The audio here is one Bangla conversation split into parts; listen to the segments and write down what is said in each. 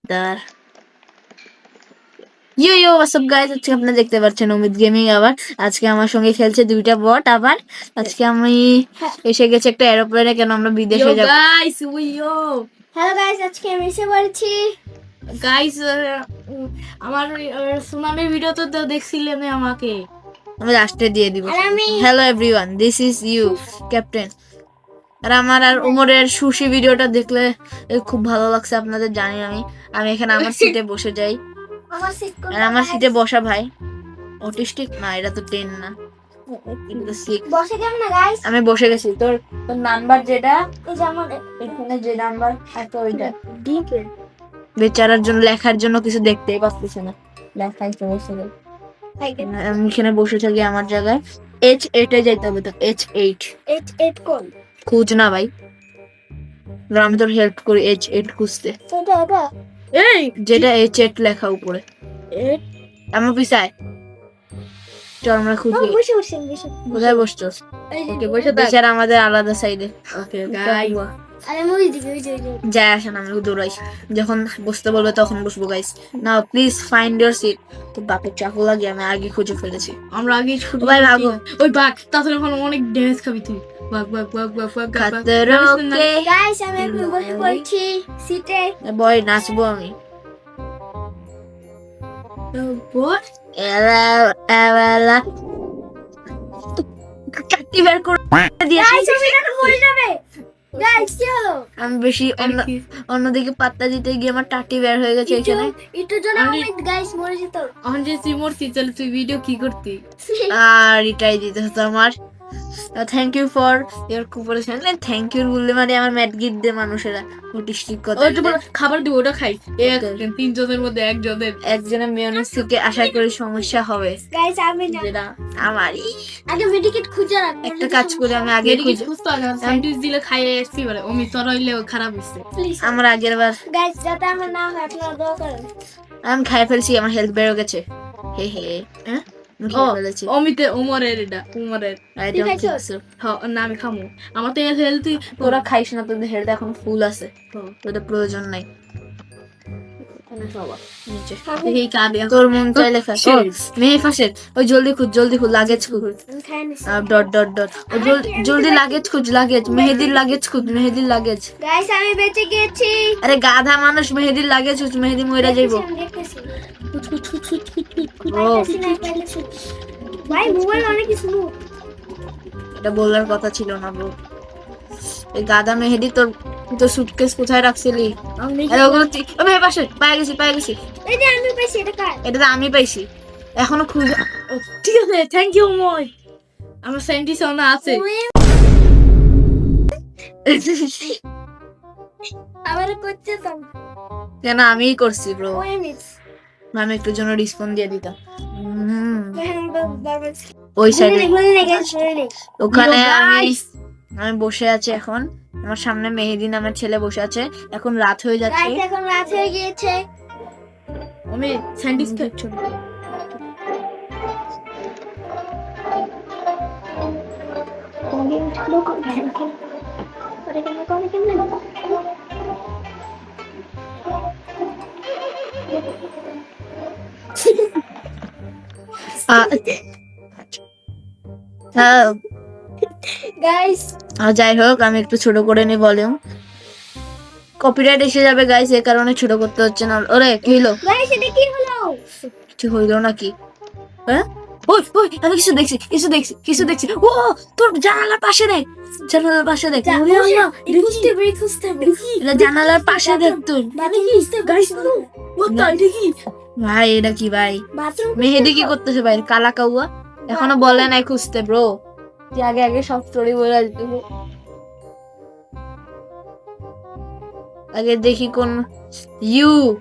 দার ইয়ো ইয়ো হোয়াটস আপ গাইস, আজকে আপনারা দেখতে পাচ্ছেন অমিত গেমিং। আবার আজকে আমার সঙ্গে খেলছে দুইটা বট। আবার আজকে আমি এসে গেছি একটা এরোপ্লেনে, কেন আমরা বিদেশে যাব। গাইস ইয়ো হ্যালো গাইস, আজকে আমি এসে পড়েছি। গাইস আমার সুনামি ভিডিও তো দেখছিলেন আমাকে, আমি লাস্টে দিয়ে দিব। আর আমি hello everyone, this is you captain. আর আমার আর উমরের সুশি ভিডিওটা দেখলে খুব ভালো লাগছে আপনাদের, জানি আমি। আমি এখানে আমার সিটে বসে যাই। আমার সিট আর আমার সিটে বসা ভাই অটিস্টিক না, এটা তো 10 না, এটা তো 6। বসে কেমন না গাইস? আমি বসে গেছি। তোর তোর নাম্বার যেটা এই যে আমার এখানে যে নাম্বার আছে ওইটা। ডিপে বেচারার জন্য লেখার জন্য কিছু দেখতেই পাচ্ছিস না, লেখাই তো বসে গেল। আমি এখানে বসে থাকি আমার জায়গায়। H8 এ যাইতে হবে তো, H8 8 কোন? খুঁজ না ভাই, আমি তোর হেল্প করি H8 খুঁজতে। এটা এটা এই যেটা H8 লেখা উপরে। আমার পিছায় চল আমরা খুঁজি। বসে বসে বসে কোথায় বসছস? এই যে ওকে বসে থাক। বেচারা আমাদের আলাদা সাইডে। ওকে গাইস আরে মুই দিবি ওই যে যায় আসে না, আমি দৌড়াই। যখন বসতে বলবে তখন বসবো guys. Now please find your seat. তো বাপের চাকু লাগে, আমি আগে খুঁজে ফেলেছি। আমরা আগে ছুটি ভাই ভাগো। ওই বাঘ তাহলে এখন অনেক ড্যামেজ খাবি তুই। বাঘ বাঘ বাঘ বাঘ বাঘ বাঘ, বাঘ। খাতরো কে গাইস, আমি এখন বসে পড়ছি সিটে। বয়, নাচবো আমি। What? এলা এলা কাটি বের করে দিয়েছি। গাইস, আমি এটা পড়ে যাবে। গাইস কি হলো? আমি বেশি অন্যদিকে পাত্তা দিতে গিয়ে আমার টাটি বের হয়ে গেছে এখানে। একটু জন আমি- আমি গাইস মরে যেত। এখন যে সিমোর সিচল তুই ভিডিও কি করতি? আর এটাই দিতে হতো আমার। Thank you for your cooperation. Thank you বললে মানে আমার ম্যাট গিট দে মানুষেরা অটিস্টিক কথা। ওই তোমার খাবার দিব, ওটা খাই। তিনজনের মধ্যে একজনের একজনের মেয়নিজ থেকে আশা করি সমস্যা হবে, গাইস আমি না যেটা আমারই। আগে মেডিকেট খুঁজে রাখ। একটা কাজ করে আমি আগে খুঁজে, সুস্থ স্যান্ডউইচ দিলে খাইয়ে আসছি বলে অমি তোর হইলে খারাপ হইছে। প্লিজ আমার আগের বার গাইস, যাতে আমার না হয় আপনারা দোয়া করেন। আমি খাই ফেলছি, আমার হেলথ বেড়ে গেছে। হে হে হ্যাঁ আমি ও খেয়ে ফেলেছি। অমিতে উমরের এটা উমরের I তুই don't খাইছো? think so. না আমি খামু। আমার তো হেলথি তোরা খাইস না, তোদের হেলথ এখন ফুল আছে, তোদের প্রয়োজন নাই। নিচে এই কাঁদে তোর মন চাইলে খাস। মেয়ে ফাঁসে ওই জলদি খুঁজ লাগেজ খুঁজ। আমি খাই নিছি। ডট ডট ডট জলদি লাগেজ খুঁজ, লাগেজ মেহেদির লাগেজ খুঁজ, মেহেদির লাগেজ। গাইস আমি বেঁচে গেছি। আরে গাধা মানুষ, মেহেদির লাগেজ খুঁজ, মেহেদি মইরা যাইবো। দেখতেছি। ও পাইতেছি না, পাইতেছি। ভাই মোবাইল অনেক কিছু। এটা বলার কথা ছিল না ব্রো। এই গাধা মেহেদি তোর তোর সুটকেস কোথায় রাখছিলি? আরে ওগুলো ভাই পাশে পায়ে গেছি। এই যে আমি পাইছি, এটা কার? এটা তো আমি পাইছি, এখনো খুঁজে। ঠিক আছে, থ্যাংক ইউ মই। আমার সেন্টি সোনা আছে। আবার করতে তো কেন আমিই করছি ব্রো, ওই মিস আমি একটু জন্য রিসপন্স দিয়ে দিতাম। বারবার ওই সাইডে বলি না গাইস, বলি না। ওখানে Yo, আমি guys! আমি বসে আছি এখন। আমার সামনে মেহেদি নামের ছেলে বসে আছে। এখন রাত হয়ে যাচ্ছে। গাইস এখন রাত হয়ে গিয়েছে। আমি স্যান্ডউইচ খাচ্ছি। গাইস যাই হোক, আমি একটু ছোট করে নি ভলিউম, কপিরাইট এসে যাবে গাইস, এই কারণে ছোট করতে হচ্ছে না। ওরে কি হইলো? গাইস এটা কি হলো? কিছু হইলো নাকি? হ্যাঁ ওই ওই আমি কিছু দেখছি। ও তোর জানালার পাশে দেখ, জানালার পাশে দেখ। ওরে আল্লাহ, খুঁজতে হবে, খুঁজতে হবে। এটা জানালার পাশে দেখ তুই। গাইস ভাই এটা কি ভাই? বাথরুম মেহেদি কি করতেছে ভাই? কালা কাউয়া এখনো বলে নাই খুঁজতে ব্রো। তুই আগে সব স্টোরি বলে দিতে। আগে দেখি কোন ইউ।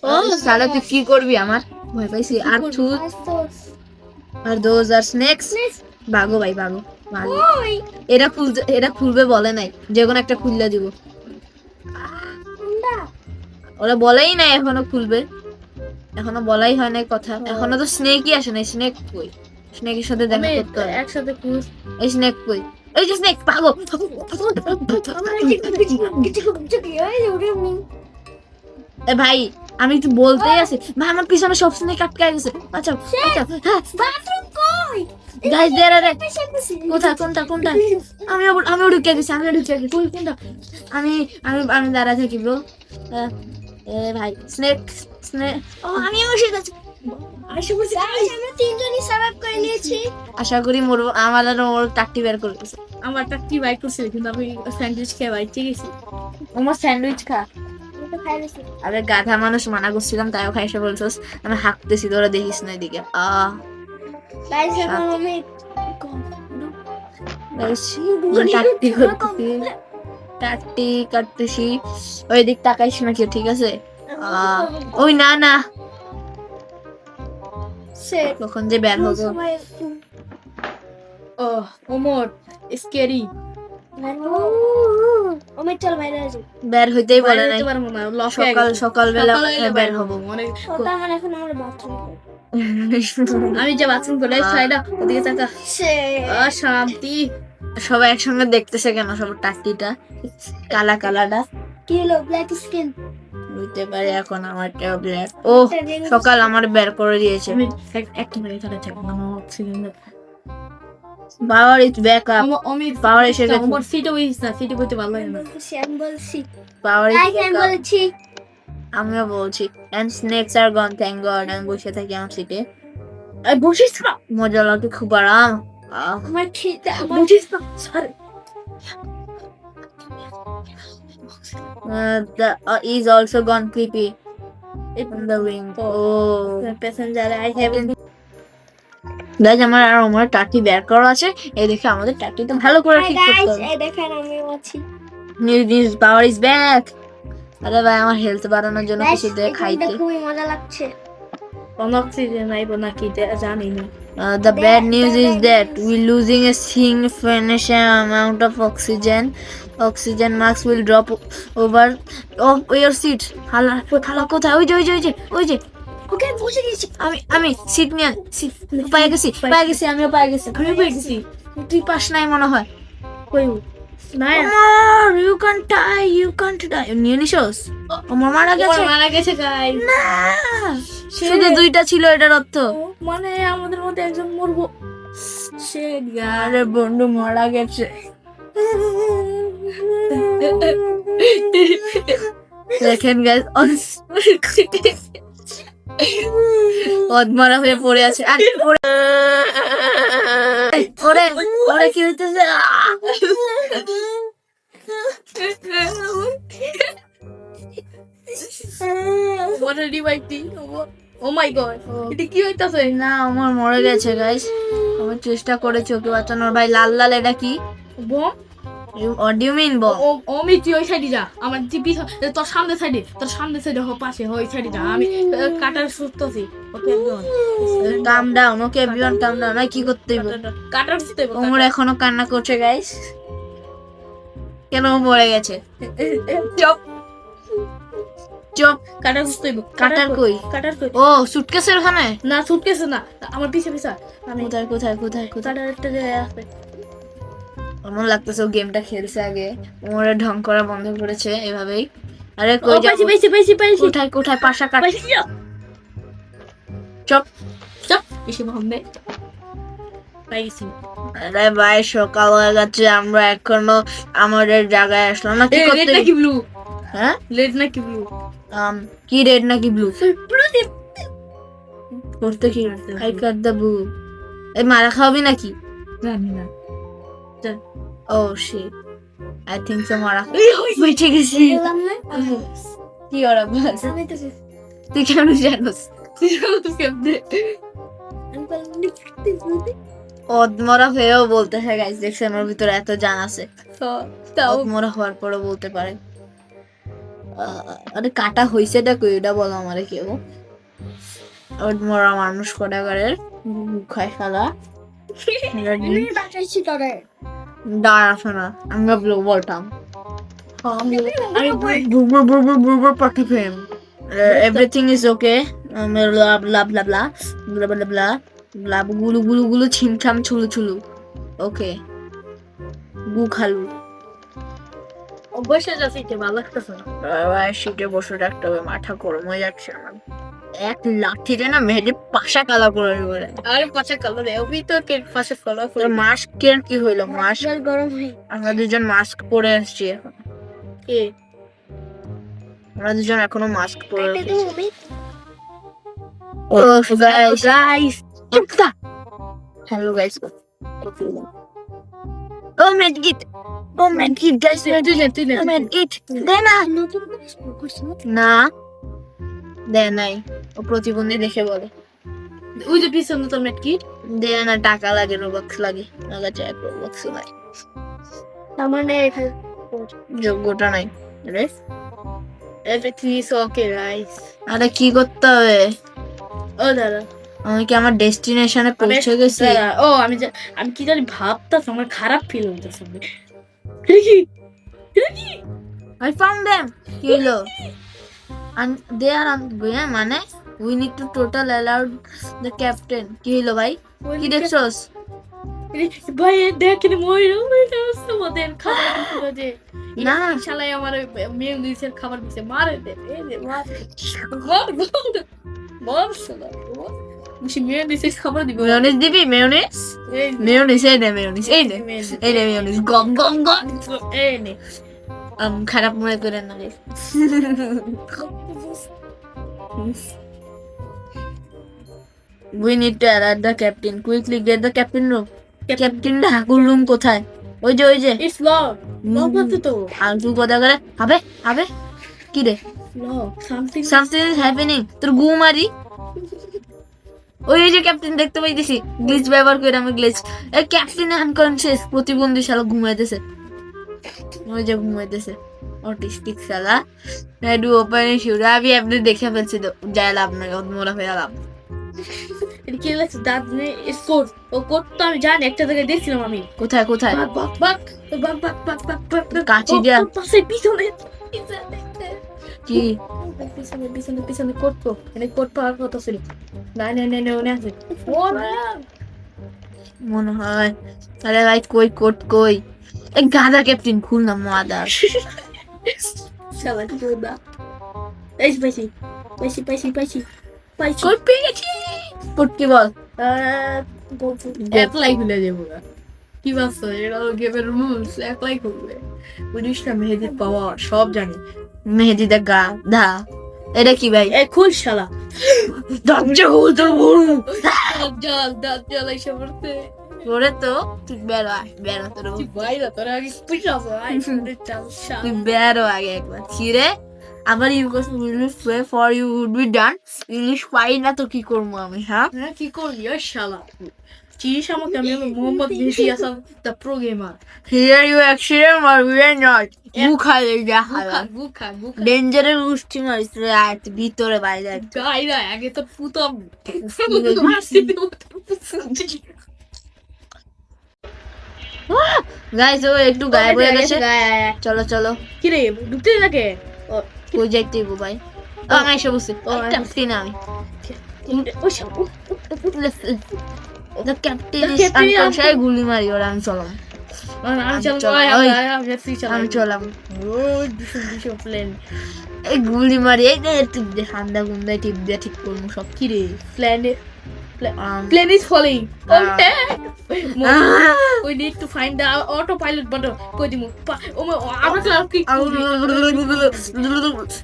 ও সালা তুই কি করবি? আমার ভয় পাইছি। আর থুত আর দোজ আর স্নেকস। ভাগো ভাই ভাগো ভাগো। ওই এরা খুলবে বলে নাই, যে কোনো একটা খুললে দিব। কোনটা? ওরা বলেই নাই এখনো খুলবে, এখনো বলাই হয় নাই কথা। এখনো তো স্নেকই আসে নাই। স্নেক কই? স্নেকের সাথে দেখা করতে হবে। একসাথে খুঁজ। এই স্নেক কই? এই যে স্নেক ভাগো। এ ভাই আমি একটু বলতেই আছি ভাই, আমার পিছনে সব স্নেক আটকে গেছে। আচ্ছা আচ্ছা হ্যাঁ বাথরুম কই? গাইস দে রে পেশা করছি। কোথায় কোনটা কোনটা আমি ঢুকে গেছি তুই কোনটা আমি দাঁড়া থাকি ব্রো। এ ভাই স্নেক স্নেক আমি বসে গেছি। Guys, আমরা তিনজনই সার্ভাইভ করে নিয়েছি। আশা করি মোর আমার আর ওর টাকটি বের করে দিয়েছে। আমার টাকটি বাইক করছিল কিন্তু আমি স্যান্ডউইচ খেয়ে বাইচে গেছি। আমার স্যান্ডউইচ খা। আমি তো খাই নিয়েছি। আরে গাধা মানুষ মানা করছিলাম তাইও খাইসে বলছস। আমি হাঁকতেছি তোরা দেখিস না এদিকে। Guys, এখন আমি টাকটি কাটতেছি। ওই দিক তাকাইস না কেউ, ঠিক আছে? ওই না না Shit. কখন যে বের হবো। ও ওমর স্কেরি আমি চল বাইরে আসি। বের হইতেই বলে নাই। পারবো না, লস হয়ে সকাল গেছে। সকালবেলা সকালবেলা বের হবো। অনেক ওটা আমার এখন আমার বাথরুম। আমি যে বাথরুম করে সাইডা ওদিকে তাকা। Shit. শান্তি। সবাই একসঙ্গে দেখতেছে কেন? সব টাকটিটা কালা কালাটা কি হলো ব্ল্যাক স্কিন? বুঝতে পারি এখন আমার ট্যাবলেট। ও সকাল আমার বের করে দিয়েছে। আমি একটা মিনিট ধরে থাকবো না, আমার oxygen power is back up. আমি Power এসে গেছে। আমার সিটে বইস না, সিটে বইতে ভালো লাগে না। আমি বলছি। পাওয়ার ইজ Guys, ব্যাক আমি আপ। বলছি। আমিও বলছি and snakes are gone, thank God. আমি বসে থাকি আমার সিটে, বসিস না, মজা লাগে, খুব আরাম। আমার খিদে আমার বসিস না, sorry. The is also gone creepy in the wing. Oh, passenger I have guys আমার আর আমার টাটি বের করা আছে। এই দেখে আমাদের টাটিটা ভালো করে Hi ঠিক guys, করতে হবে। এই দেখেন আমি আছি। News power is back. আরে ভাই আমার হেলথ বাড়ানোর জন্য Guys, কিছু দে এটা খাইতে। খুবই মজা লাগছে। অক্সিজেন আইবো নাকি জানি না। The bad news is that we're losing a significant amount of oxygen. Oxygen marks will drop over your seat. হালা কোথায়? ওই যে ওকে বসে গেছি। আমি সিট নিয়ে পায়ে গেছি আমিও পায়ে গেছি। আমি পেয়ে গেছি। তুই পাস নাই মনে হয়। কই না, ইউ কান্ট ডাই নিয়ে নিছস? আমার মারা গেছে। মারা গেছে গাই। না শুধু দুইটা ছিল এটার অর্থ। মানে আমাদের মধ্যে একজন মরবো। সে আরে বন্ধু মারা গেছে। দেখেন গাইস অদমারা হয়ে পড়ে আছে। আর ওরে কি হইতেছে? What a revive! Oh my god! এটা কি হইতাছে? না আমার মরে গেছে গাইস। আমি চেষ্টা করেছি ওকে বাঁচানোর। ভাই লাল লাল এটা কি? Bomb? What do you mean bomb? আমি তুই ওই সাইডে যা, আমার জিপি তোর সামনে সাইডে পাশে ওই সাইডে যা, আমি কাটার সুস্থছি। ওকে কাম ডাউন, ওকে এভরিওয়ান কাম ডাউন। ভাই কি করতে হইব? কাটার সুস্থ ওমর এখনো কান্না করছে গাইস। কেন ও মরে গেছে? চপ চুপ। কাটার সুস্থ কাটার কই? কাটার কই? ও সুটকেসের ওখানে? না সুটকেস না, আমার পিছে আমি কোথায় কাটার একটা জায়গায় আছে। আমার লাগতেছে ও গেমটা খেলছে আগে, ওমরে ঢং করা বন্ধ করেছে এভাবেই। আরে কই যাবো? পাইছি কোথায় পাশা কাট। চুপ। বেশি ভাববে পাইছি। আরে ভাই সকাল হয়ে গেছে, আমরা এখনো আমাদের জায়গায় আসলাম না। কি রেড করতে? নাকি ব্লু? হ্যাঁ রেড নাকি ব্লু? কি রেড নাকি ব্লু? করতে কি? I cut the blue. এই মারা খাওয়াবি নাকি? জানি না। ও শিট, আই থিংক সো মারা বেঁচে গেছি। বললাম না কি ওরা বাস? আমি তো তুই কেন জানোস? অদমরা হয়েও বলতে হয় গাইস। দেখছেন ওর ভিতরে এত জান আছে। অদমরা হওয়ার পরও বলতে পারে। আরে কাটা হইছেটা কই ওটা বলো আমারে কেউ। অদমরা মানুষ কোটাগারের খায় শালা। আমি বাঁচাইছি তোরে। দাঁড়াছো না, আমরা ব্লু বলতাম। আমি বুবুর party fame. Everything is okay. blah blah blah blah blah blah blah blah গুলু ছিমছাম ছুলু ছুলু। ওকে গু খালু বসে যাচ্ছে এটা ভালো লাগতেছে না। সিটে বসে রাখতে হবে, মাথা গরম হয়ে যাচ্ছে আমার। এক লাঠিতে না মেহেদি পাশা কালা করে বলে। আরে পাশে কালো রে ওই তো কে পাশে কালো মাস্কের কি হইলো? মাস্ক জল গরম হয়ে আমরা দুজন মাস্ক পরে আসছি এখন। কে আমরা দুজন এখনো মাস্ক পরে এটা আছি। তো হবে গাইস হ্যালো গাইস ও মেডকিট গাইস মেডকিট দে না নতুন করে স্কুল করছ না দে নাই, ও প্রতিবন্ধী দেখে বলে ওই যে পিছনে তো মেটকি দে না, টাকা লাগে, রোবক্স লাগে, টাকা চাই, রোবক্স লাগে, তার মানে এখানে যোগ্যতা নাই রে। Everything is okay guys. আরে কি করতে হবে? ও দাদা আমি কি আমার ডেস্টিনেশনে পৌঁছে গেছি? ও আমি আমি কি জানি ভাবতাম আমার খারাপ ফিল হইতেছে। I found them. কি হলো? And they are on মানে we need to total allow the captain. কি হলো ভাই? কি দেখছস? ভাই দেখেন ওদের খাবার দিছিল যে না। শালাই আমার মেয়নিজের খাবার দিছে মারে দে এই দে মার মুশি মেয়নিজের খাবার দিব মেয়োনিজ দিবি? মেয়োনিজ এই মেয়োনিজ এই নে, মেয়োনিজ এই নে, এই নে মেয়োনিজ গম গম গম। এই নে খারাপ মনে করেন না রে। We need to alert the captain. Quickly get the captain room. Captain Thakur room কোথায়? ওই যে ইটস লক লক আছে তো আলতু কথা করে হবে হবে কি রে? Lock something Something is happening. তোর গু মারি। ওই যে ক্যাপ্টেন দেখতে পাইতেছি, গ্লিচ ব্যবহার করে আমি গ্লিচ। এই ক্যাপ্টেন আনকনসিয়াস, প্রতিবন্ধী শালা ঘুমাইতেছে, ওই যে ঘুমাইতেছে অটিস্টিক শালা। হেড ওপেন শুরু আমি আপনি দেখে ফেলছি তো, যাই লাভ নাই, অদমরা হয়ে লাভ। এটা কি লাগছে দাঁত নে স্কোর ও কোড তো আমি জানি একটা জায়গায় দেখছিলাম আমি কোথায় কোথায়? বাক বাক বাক বাক বাক বাক বাক বাক কাছি দিয়া। পাশে পিছনে কি পিছনে পিছনে পিছনে কোড তো এনে কোড পাওয়ার কথা ছিল না না না না ওনে আছে ও মনে হয়? আরে ভাই কই কোট কই? এই গাধা ক্যাপ্টেন খুল না মাদার। শালা কি করবা এই পাইছি পাইছি পাইছি পাইছি পাইছি কোট পেয়ে গেছি। কোট কি বল? অ্যাপ্লাই খুলে যাবো কি ভাবছো এটা গেমের রুলস অ্যাপ্লাই করবে পুলিশটা মেহেদির পাওয়ার সব জানি মেহেদি দা গাধা। এটা কি ভাই? এ খুল শালা দরজা খুল তোর বড়। দাঁত জাল এসে পড়তে ওরে তো তুই বেরো আয়, বেরো তোর তুই বাইরে তোরা আগে পুষা আইফোনের চাল শালা তুই বেরো আগে একবার। ছিরে আমার ইউগোস English for you would be done. English পাই না তো কি করবো আমি? হ্যাঁ হ্যাঁ কি করবি ওই শালা চিনিস আমাকে আমি Mohammad Mehedi Hasan the pro gamer here you accident আর উই আর নট। মুখালে যা হালা বুখা বুখা ডেঞ্জারের গোষ্ঠী মারিস রে, আর ভিতরে বাইরে গাইরা আগে তো পুতাম গাইস ও একটু গায়েব হয়ে গেছে। চলো চলো কি রে ঢুকতে লাগে কই যাইতে গো ভাই? আমি এসে বসে ক্যাপ্টেন আমি। ওই শালা The captain is unconscious. গুলি মারি ওরা, আমি চলাম, আমি চলাম। প্লেন এই গুলি মারি এই টিপ দিয়ে ঠান্ডা গুন্ডা টিপ দিয়ে ঠিক করবো সব। কি রে plane is falling we need to find the autopilot button কই দিমু আমরা তো কি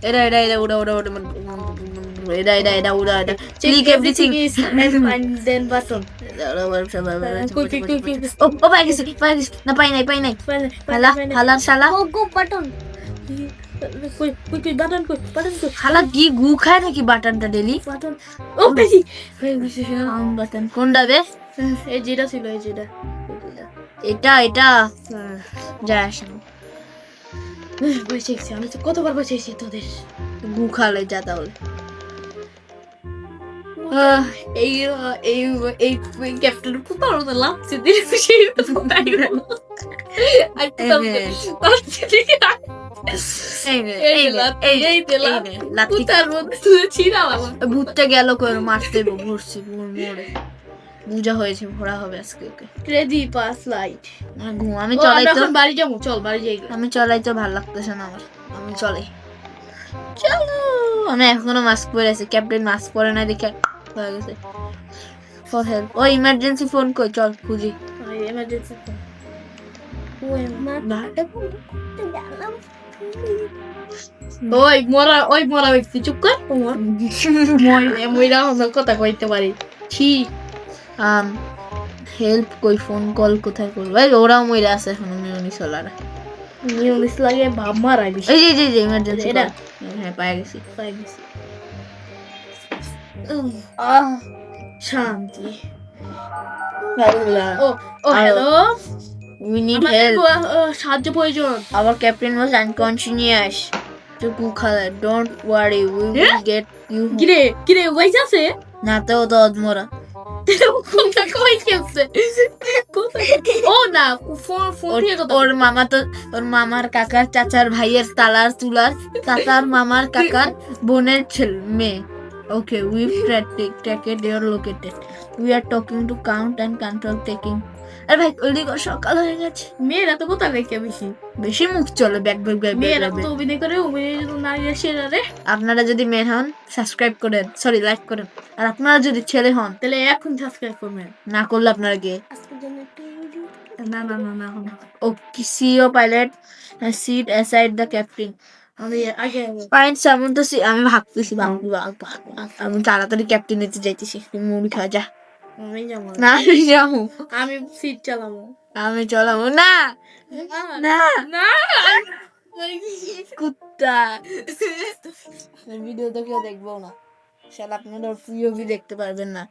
এটা এটা এটা ওটা ওটা ওটা এটা এটা এটা ওটা এটা click everything and then button ও ও পাই গেছি না, পাই নাই হালা হালা শালা গো বাটন কই বাটন কই হালা কি গু খায় নাকি বাটনটা ডেলি? বাটন ও বেশি বাটন কোনটা বে? এই যেটা ছিল এই যেটা এটা এটা যা আসে বসেছি আমি তো কতবার বসেছি তোদের গু খালে যা তাহলে। এই এই এই ক্যাপ্টেন পুতার মতো লাগছে দেখছি সেই পুতাই গেল আর পুতার ভূতটা গেল করে মারতে ঘুরছি মোড়ে পূজা হয়েছে, ভরা হবে আজকে ওকে। ক্রেজি পাস লাইট আমি চলাই তো, এখন বাড়ি যাবো, চল বাড়ি যাই। আমি চলাই তো ভালো লাগতেছে না আমার, আমি চলাই। চলো, আমি এখনো মাস্ক পরে আছি, ক্যাপ্টেন মাস্ক পরে না দেখে হয়ে গেছে। ফর হেল্প, ও ইমার্জেন্সি ফোন কই, চল খুঁজি। এমার্জেন্সি ওই মরা ব্যক্তি চুপ কর। ময়রা আমার কথা কইতে পারি। ছি হেল্প কই, ফোন কল কোথায় করবো? ভাই ওরাও মইরা আছে এখন, মিউনি সোলার। নিউজ লাগে ভাব মারাই দিছে। এই যে ইমার্জেন্সি, এটা? হ্যাঁ পাই গেছি। শান্তি। ও ও হ্যালো, উই নিড হেল্প। সাহায্য প্রয়োজন। Our captain was unconscious to Kukhala. Don't worry, we will get you home. কিরে ওইস আছে? না তো, ও তো অধমরা। কোনটা কই গেছে? ও না, ফোন দিয়ে কথা। ওর মামা তো, ওর মামার কাকার চাচার ভাইয়ের তালার তুলার চাচার মামার কাকার বোনের ছেলে মেয়ে। Okay, we've tracked your located. We are talking to count and control taking. আরে ভাই ওদিকে সকাল হয়ে গেছে। মেয়েরা তো কোথা রেখে বেশি মুখ চলে ব্যাক মেয়েরা তো অভিনয় করে, অভিনয় নারীরা সেরা রে। আপনারা যদি মেয়ে হন সাবস্ক্রাইব করেন, সরি লাইক করেন। আর আপনারা যদি ছেলে হন তাহলে এখন সাবস্ক্রাইব করবেন, না করলে আপনারা গিয়ে আজকের জন্য একটু না না না না না। ও copilot sit aside the captain. আমি আগে ফাইন্ড সামন তো আমি ভাগতেছি, আমি তাড়াতাড়ি ক্যাপ্টেন নিতে যাইতেছি। তুমি মুড়ি খাওয়া যা। আমি যাবো না আমি যাবো, আমি সিট চালাবো। আমি চলাবো না, না না কুত্তা। ভিডিও তো কেউ দেখবো না, শালা আপনারা পিওভি দেখতে পারবেন না।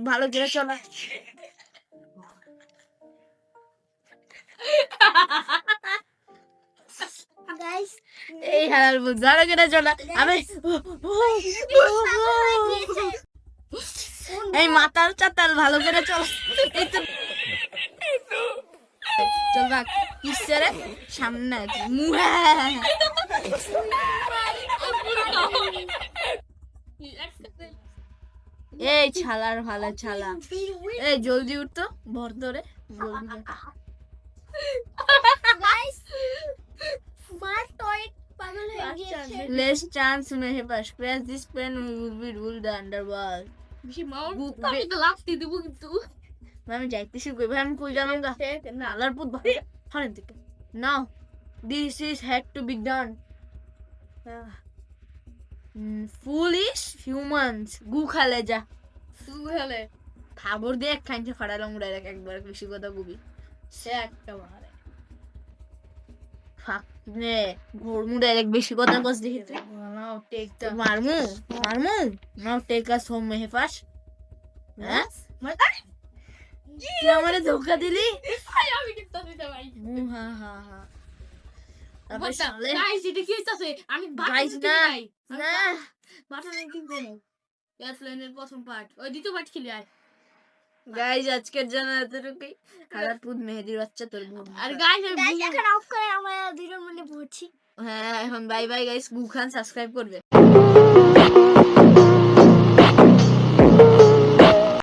ভালো করে চলা। গাইস এই হালাল বুঝ, ভালো করে চলা। আমি এই মাতাল চাতাল ভালো করে চল। এই তো চল বাক কিসেরে সামনে আছে মুহা। এই ছালার ভালো ছালা, এই জলদি উঠতো ভর ধরে জলদি। গাইস স্মার্ট টয় পাগল হয়ে গিয়েছে। Less chance may have us. Press this pen, we will be ruled the underworld. বেশি মাউন্ট আমি তো লাফতে দিব কিন্তু। আমি যাইতেছি কই ভাই, আমি কই জানো গা না আলার পুত ভাই হরেন থেকে। Now this is had to be done. Foolish humans, গু খালে যা। সুহেলে খাবার দিয়ে খাইছে ফাড়ালাম উড়াই রাখ একবার, বেশি কথা কবি সে একটা মারে। ফাক নে ঘোরমু ডাইরেক্ট বেশি কথা কস দেখিতে। নাও টেক দা মারমু নাও টেক আস হোম মেহেফাস। হ্যাঁ তুই আমারে ধোকা দিলি। আমি কিন্তু দিতে ভাই। হা হা হা তারপর বলতা সালে গাইস এটা কি হইতাছে? আমি গাইস না না বাটনে কিনতে নেই। গ্যাসলাইনের প্রথম পার্ট, ওই দ্বিতীয় পার্ট খেলি আয়। গাইস আজকের জন্য এতটুকুই। হালারপুত মেহেদির বাচ্চা তোর বোন। আর গাইস গাইস এখন অফ করে আমরা দুজন মিলে পড়ছি। হ্যাঁ এখন বাই বাই গাইস, গুখান সাবস্ক্রাইব করবে।